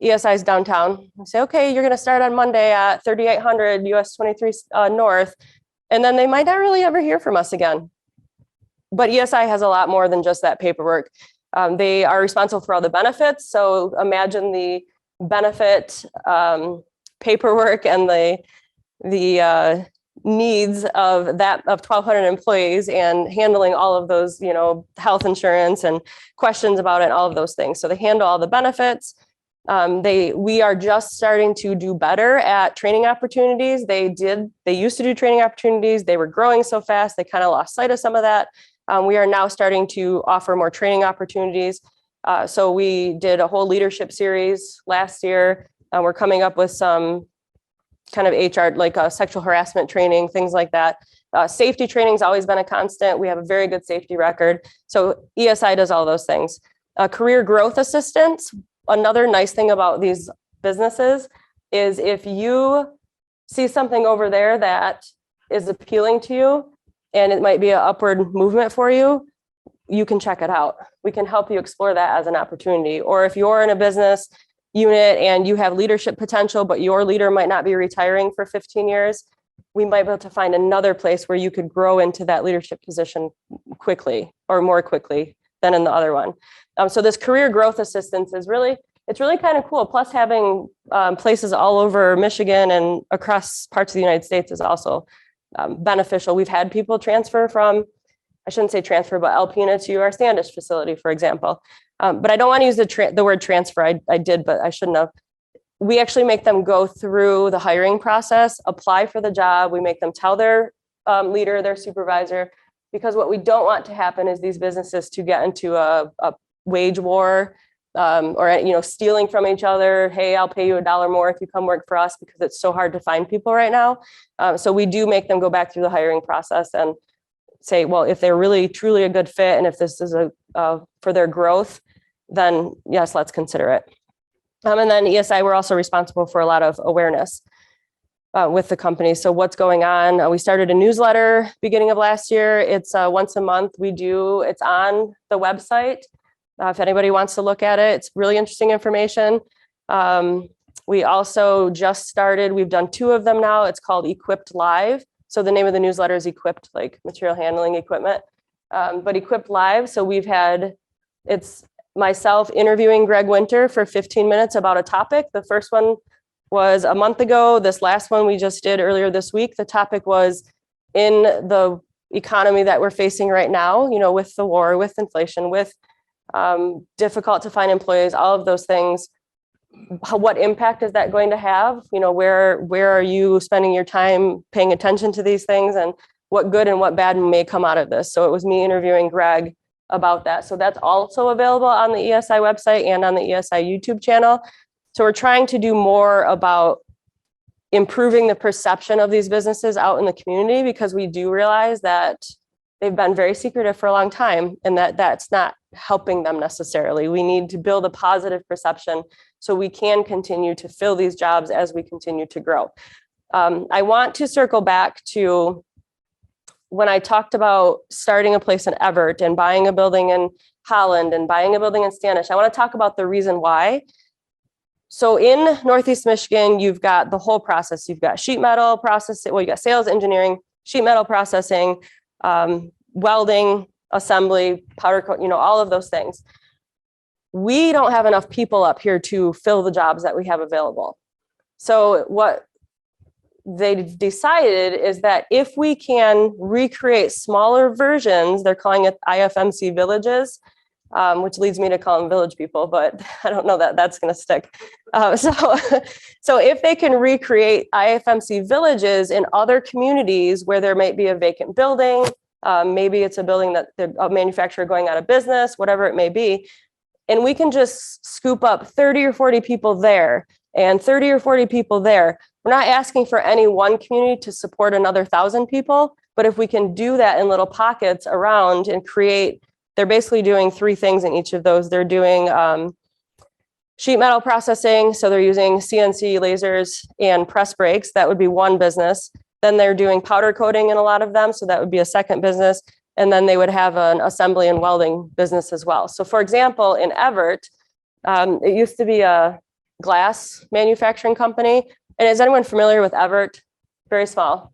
ESI is downtown. We say, okay, you're going to start on Monday at 3800 US 23 North. And then they might not really ever hear from us again. But ESI has a lot more than just that paperwork. They are responsible for all the benefits. So imagine the benefit paperwork and the needs of 1,200 employees and handling all of those, health insurance and questions about it, and all of those things. So they handle all the benefits. We are just starting to do better at training opportunities. They used to do training opportunities. They were growing so fast, they kind of lost sight of some of that. We are now starting to offer more training opportunities. So we did a whole leadership series last year. We're coming up with some kind of HR, like sexual harassment training, things like that. Safety training has always been a constant. We have a very good safety record. So ESI does all those things. Career growth assistance. Another nice thing about these businesses is if you see something over there that is appealing to you and it might be an upward movement for you, you can check it out. We can help you explore that as an opportunity. Or if you're in a business unit and you have leadership potential, but your leader might not be retiring for 15 years, we might be able to find another place where you could grow into that leadership position quickly or more quickly than in the other one. So this career growth assistance is really kind of cool. Plus having places all over Michigan and across parts of the United States is also beneficial. We've had people transfer from, I shouldn't say transfer, but Alpena to our Standish facility, for example. But I don't want to use the word transfer. I did, but I shouldn't have. We actually make them go through the hiring process, apply for the job. We make them tell their leader, their supervisor, because what we don't want to happen is these businesses to get into a wage war or stealing from each other. Hey, I'll pay you $1 more if you come work for us, because it's so hard to find people right now. So we do make them go back through the hiring process and say, well, if they're really truly a good fit and if this is for their growth, then yes, let's consider it. And then ESI, we're also responsible for a lot of awareness with the company. So what's going on? We started a newsletter beginning of last year. It's once a month. It's on the website. If anybody wants to look at it, it's really interesting information. We also just started, we've done 2 of them now. It's called Equipped Live. So the name of the newsletter is Equipped, like material handling equipment, but Equipped Live. So it's myself interviewing Greg Winter for 15 minutes about a topic. The first one was a month ago. This last one we just did earlier this week. The topic was in the economy that we're facing right now, with the war, with inflation, with difficult to find employees, all of those things. What impact is that going to have? Where are you spending your time paying attention to these things, and what good and what bad may come out of this? So it was me interviewing Greg about that. So that's also available on the ESI website and on the ESI YouTube channel. So we're trying to do more about improving the perception of these businesses out in the community, because we do realize that they've been very secretive for a long time and that's not helping them necessarily. We need to build a positive perception so we can continue to fill these jobs as we continue to grow. I want to circle back to when I talked about starting a place in Everett and buying a building in Holland and buying a building in Standish. I want to talk about the reason why. So in Northeast Michigan, you've got the whole process. You've got sheet metal processing. Well, you got sales, engineering, sheet metal processing, welding, assembly, powder coat, all of those things. We don't have enough people up here to fill the jobs that we have available. So what they decided is that if we can recreate smaller versions, they're calling it IFMC villages, which leads me to call them village people, but I don't know that that's going to stick. So if they can recreate IFMC villages in other communities where there might be a vacant building, maybe it's a building that a manufacturer going out of business, whatever it may be, and we can just scoop up 30 or 40 people there and 30 or 40 people there. We're not asking for any one community to support another 1,000 people, but if we can do that in little pockets around and create, they're basically doing 3 things in each of those. They're doing sheet metal processing. So they're using CNC lasers and press brakes. That would be one business. Then they're doing powder coating in a lot of them. So that would be a second business. And then they would have an assembly and welding business as well. So for example, in Everett, it used to be a glass manufacturing company. And is anyone familiar with Everett? Very small.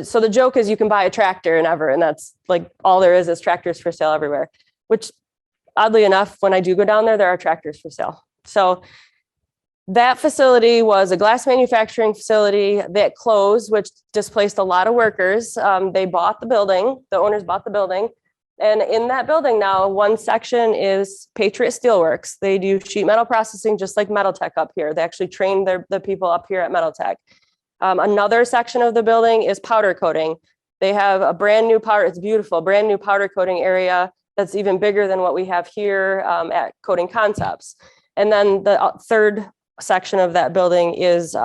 So the joke is you can buy a tractor in Everett, and that's like all there is tractors for sale everywhere, which oddly enough, when I do go down there are tractors for sale. So that facility was a glass manufacturing facility that closed, which displaced a lot of workers. They bought the building, the owners bought the building. And in that building now, one section is Patriot Steelworks. They do sheet metal processing, just like Metal Tech up here. They actually train the people up here at Metal Tech. Another section of the building is powder coating. They have a brand new powder, it's beautiful, brand new powder coating area that's even bigger than what we have here at Coating Concepts. And then the third section of that building is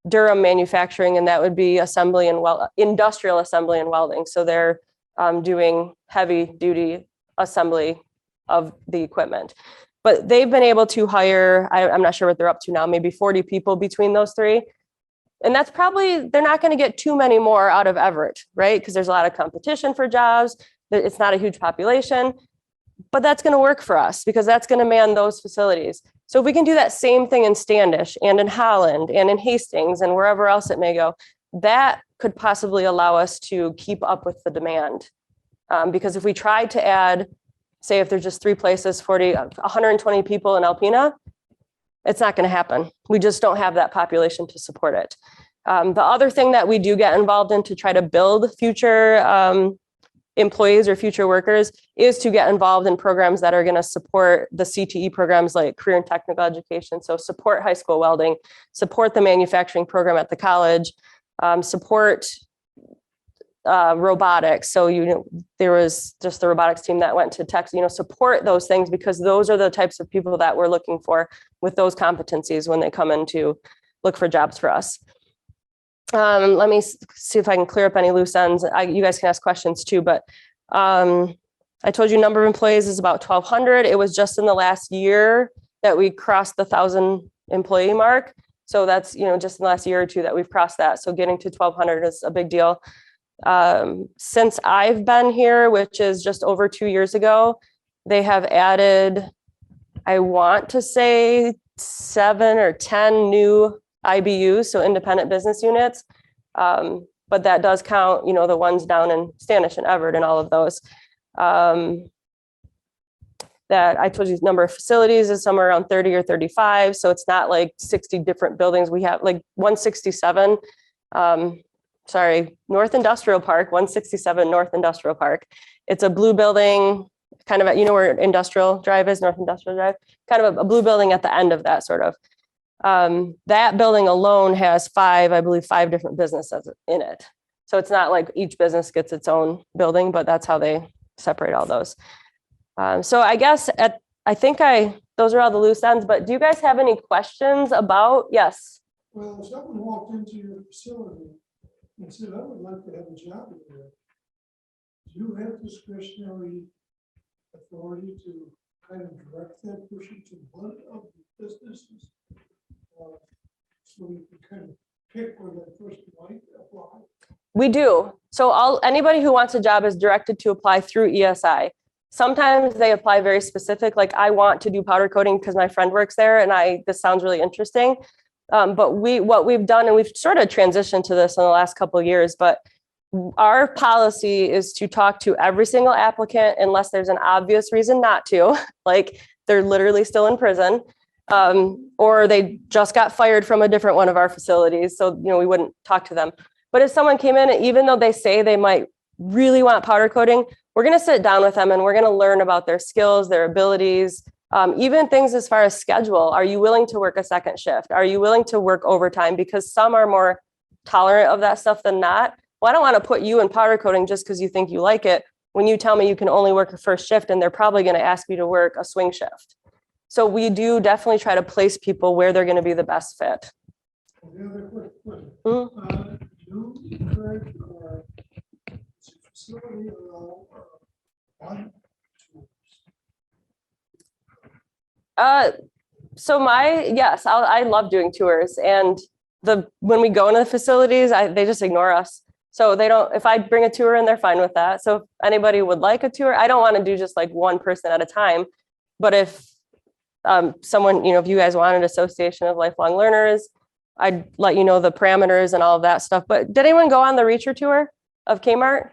Durham manufacturing, and that would be assembly and industrial assembly and welding. So they're doing heavy duty assembly of the equipment. But they've been able to hire, I'm not sure what they're up to now, maybe 40 people between those 3. And that's probably, they're not going to get too many more out of Everett, right? Because there's a lot of competition for jobs. It's not a huge population, but that's going to work for us because that's going to man those facilities. So if we can do that same thing in Standish and in Holland and in Hastings and wherever else it may go, that could possibly allow us to keep up with the demand. Because if we tried to add, say if there's just 3 places, 120 people in Alpena, it's not going to happen. We just don't have that population to support it. The other thing that we do get involved in to try to build future employees or future workers is to get involved in programs that are going to support the CTE programs like career and technical education. So support high school welding, support the manufacturing program at the college, support robotics. So, there was just the robotics team that went to Texas, support those things because those are the types of people that we're looking for with those competencies when they come in to look for jobs for us. Let me see if I can clear up any loose ends. You guys can ask questions too, but I told you number of employees is about 1,200. It was just in the last year that we crossed the 1,000 employee mark. So that's, just in the last year or 2 that we've crossed that. So getting to 1,200 is a big deal. Since I've been here, which is just over 2 years ago, they have added, I want to say 7 or 10 new IBUs, so independent business units. But that does count, the ones down in Standish and Everett and all of those. That I told you the number of facilities is somewhere around 30 or 35. So it's not like 60 different buildings. We have like 167, North Industrial Park, 167 North Industrial Park. It's a blue building, kind of, where Industrial Drive is, North Industrial Drive, kind of a blue building at the end of that sort of. That building alone has 5 different businesses in it. So it's not like each business gets its own building, but that's how they separate all those. So I guess those are all the loose ends, but do you guys have any questions about, yes? Well, if someone walked into your facility and said, I would like to have a job in there, do you have discretionary authority to kind of direct that person to one of the businesses? So you can kind of pick where that person might apply? We do. So anybody who wants a job is directed to apply through ESI. Sometimes they apply very specific, like I want to do powder coating because my friend works there and this sounds really interesting. But what we've done, and we've sort of transitioned to this in the last couple of years, but our policy is to talk to every single applicant unless there's an obvious reason not to, like they're literally still in prison. or they just got fired from a different one of our facilities. So, we wouldn't talk to them. But if someone came in, even though they say they might really want powder coating, we're going to sit down with them and we're going to learn about their skills, their abilities, even things as far as schedule. Are you willing to work a second shift? Are you willing to work overtime? Because some are more tolerant of that stuff than not. Well, I don't want to put you in powder coating just because you think you like it, when you tell me you can only work a first shift and they're probably going to ask you to work a swing shift. So we do definitely try to place people where they're going to be the best fit. The other quick question. Mhm. Do you encourage or does your facility allow one So I love doing tours, and when we go into the facilities, they just ignore us. So they don't, if I bring a tour in, they're fine with that. So if anybody would like a tour, I don't want to do just like one person at a time. But if someone, if you guys want an association of lifelong learners, I'd let you know the parameters and all of that stuff. But did anyone go on the Reacher tour of Kmart?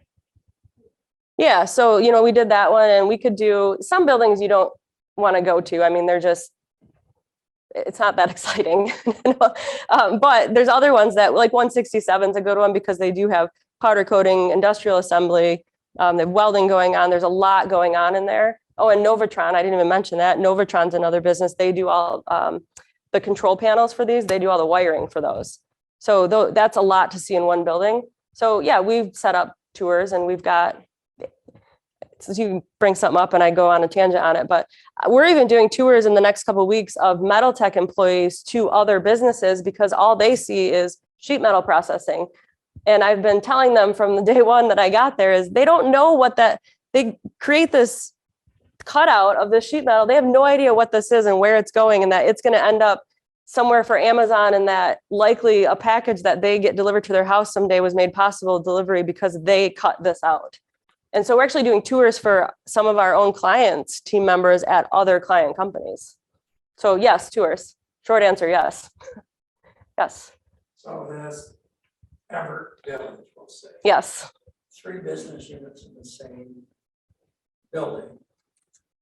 Yeah, so, we did that one, and we could do some buildings you don't want to go to. I mean, it's not that exciting. But there's other ones that, like 167 is a good one because they do have powder coating, industrial assembly, they have welding going on. There's a lot going on in there. Oh, and Novatron, I didn't even mention that. Novatron's another business. They do all the control panels for these. They do all the wiring for those. So that's a lot to see in one building. So yeah, we've set up tours, and we've got, so you can bring something up and I go on a tangent on it, but we're even doing tours in the next couple of weeks of metal tech employees to other businesses because all they see is sheet metal processing. And I've been telling them from the day one that I got there is they don't know they create this cutout of the sheet metal. They have no idea what this is and where it's going, and that it's going to end up somewhere for Amazon, and that likely a package that they get delivered to their house someday was made possible delivery because they cut this out. And so we're actually doing tours for some of our own clients, team members at other client companies. So yes, tours. Short answer, yes. Yes. So this Everett Village, we'll say. Yes. 3 business units in the same building,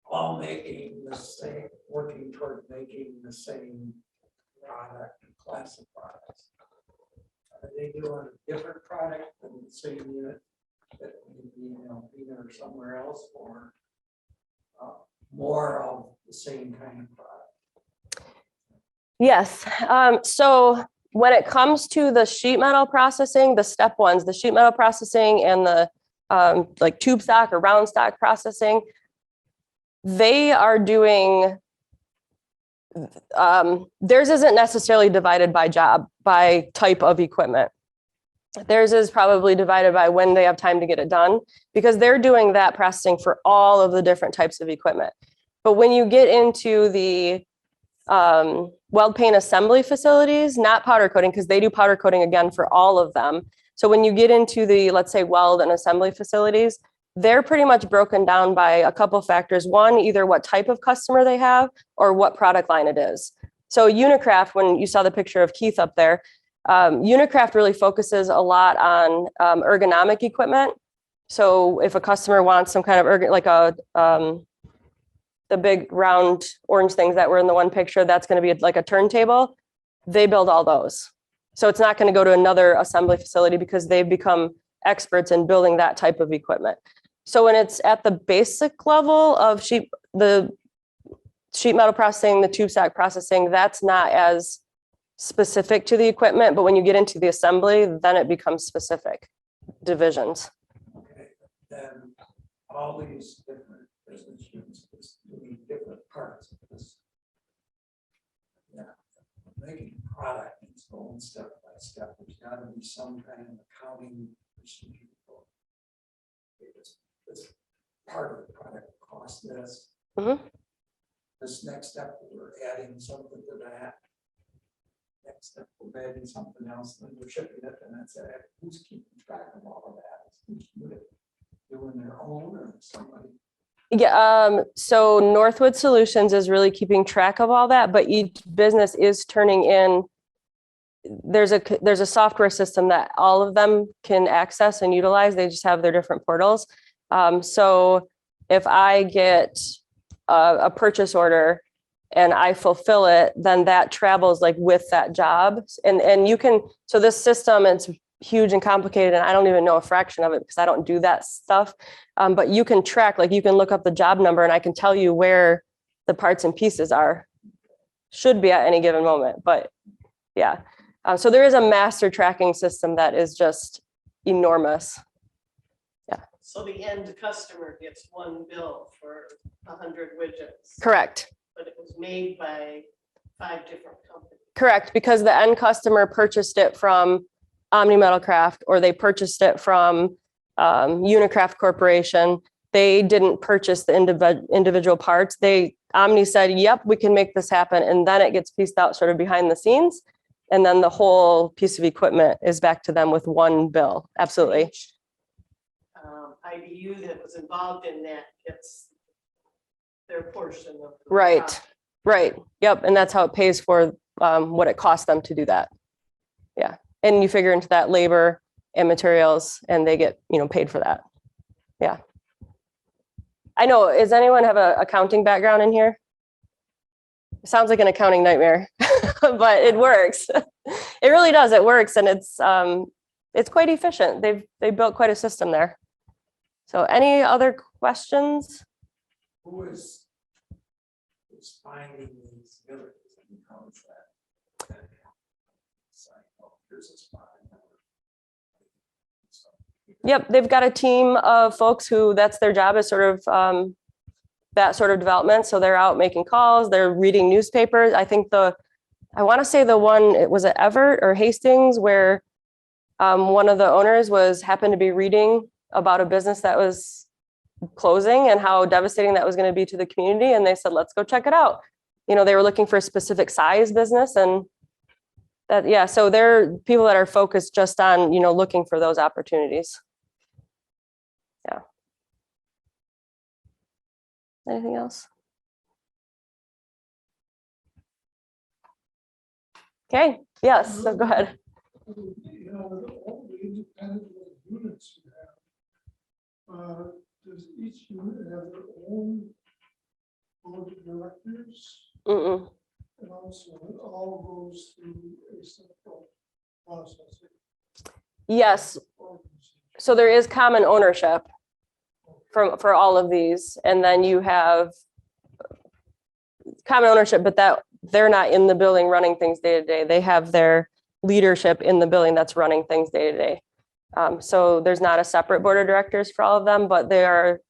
all making the same, working toward making the same product and class of products. Are they doing a different product than the same unit that would be in Alpena or somewhere else, or more of the same kind of product? Yes. So when it comes to the sheet metal processing, the step ones, the sheet metal processing and the like tube stock or round stock processing, they are doing, theirs isn't necessarily divided by job, by type of equipment. Theirs is probably divided by when they have time to get it done, because they're doing that processing for all of the different types of equipment. But when you get into the weld paint assembly facilities, not powder coating, because they do powder coating again for all of them. So when you get into the, let's say, weld and assembly facilities, they're pretty much broken down by a couple of factors. One, either what type of customer they have or what product line it is. So Unicraft, when you saw the picture of Keith up there, Unicraft really focuses a lot on ergonomic equipment. So if a customer wants some kind of like the big round orange things that were in the one picture, that's going to be like a turntable. They build all those. So it's not going to go to another assembly facility because they've become experts in building that type of equipment. So when it's at the basic level of the sheet metal processing, the tube stack processing, that's not as specific to the equipment. But when you get into the assembly, then it becomes specific divisions. Okay, then all these different business units is doing different parts of this. Yeah, making product, it's going step by step. There's got to be some kind of accounting procedure for this part of the product cost this. Mm-hmm. This next step, we're adding something to that. Next step, we're adding something else, then we're shipping it, and that's it. Who's keeping track of all of that? Is who's doing their own or somebody? Yeah, so Northwood Solutions is really keeping track of all that, but each business is turning in. There's a software system that all of them can access and utilize. They just have their different portals. So if I get a purchase order and I fulfill it, then that travels like with that job. And you can, so this system, it's huge and complicated, and I don't even know a fraction of it because I don't do that stuff. But you can track, like you can look up the job number and I can tell you where the parts and pieces are, should be at any given moment. But yeah, so there is a master tracking system that is just enormous. So the end customer gets one bill for 100 widgets. Correct. But it was made by 5 different companies. Correct, because the end customer purchased it from Omni Metalcraft, or they purchased it from Unicraft Corporation. They didn't purchase the individual parts. Omni said, yep, we can make this happen. And then it gets pieced out sort of behind the scenes. And then the whole piece of equipment is back to them with one bill. Absolutely. IBU that was involved in that gets their portion of the Right, profit. right. Yep. And that's how it pays for what it costs them to do that. Yeah. And you figure into that labor and materials, and they get, paid for that. Yeah. I know, does anyone have an accounting background in here? It sounds like an accounting nightmare, but it works. It really does. It works, and it's quite efficient. They built quite a system there. So any other questions? Who is finding these villages in the contract? It's like, oh, here's a spot. Yep, they've got a team of folks who that's their job, is sort of that sort of development. So they're out making calls, they're reading newspapers. I think I want to say the one, it was at Everett or Hastings, where one of the owners happened to be reading about a business that was closing and how devastating that was going to be to the community. And they said, let's go check it out. They were looking for a specific size business, and that, yeah. So they're people that are focused just on, looking for those opportunities. Yeah. Anything else? Okay. Yes. So go ahead. With all the independent units you have, does each unit have their own board of directors? Mm-mm. And also it all goes through a central process? Yes. So there is common ownership for all of these, and then you have common ownership, but that they're not in the building running things day to day. They have their leadership in the building that's running things day to day. So there's not a separate board of directors for all of them, but they're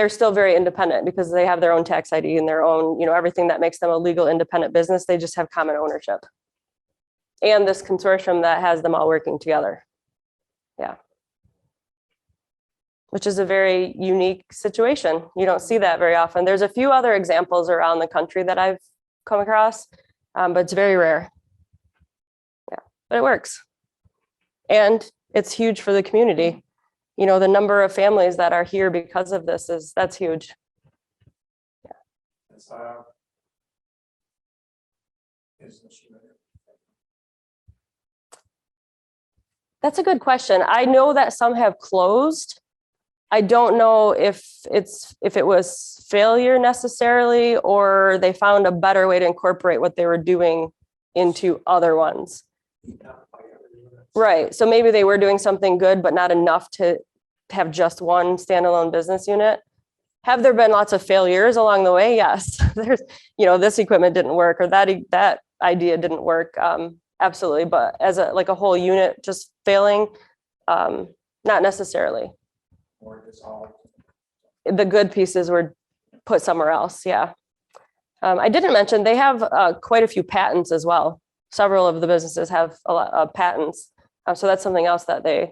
still very independent because they have their own tax ID and their own, everything that makes them a legal independent business. They just have common ownership and this consortium that has them all working together. Yeah. Which is a very unique situation. You don't see that very often. There's a few other examples around the country that I've come across, but it's very rare. Yeah, but it works. And it's huge for the community. The number of families that are here because of this that's huge. Yeah. It's business unit. That's a good question. I know that some have closed. I don't know if it was failure necessarily, or they found a better way to incorporate what they were doing into other ones. Right. So maybe they were doing something good, but not enough to have just one standalone business unit. Have there been lots of failures along the way? Yes. There's, this equipment didn't work, or that idea didn't work. Absolutely. But as a whole unit just failing, not necessarily. Or dissolved. The good pieces were put somewhere else. Yeah. I didn't mention they have quite a few patents as well. Several of the businesses have a lot of patents. So that's something else that they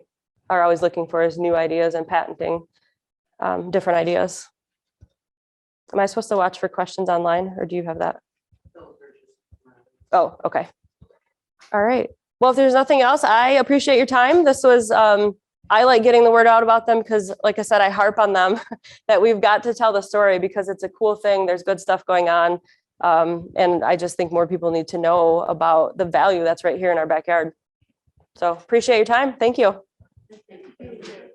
are always looking for, is new ideas and patenting different ideas. Am I supposed to watch for questions online, or do you have that? Oh, okay. All right. Well, if there's nothing else, I appreciate your time. This was, I like getting the word out about them because, like I said, I harp on them that we've got to tell the story because it's a cool thing. There's good stuff going on. And I just think more people need to know about the value that's right here in our backyard. So appreciate your time. Thank you. Thank you.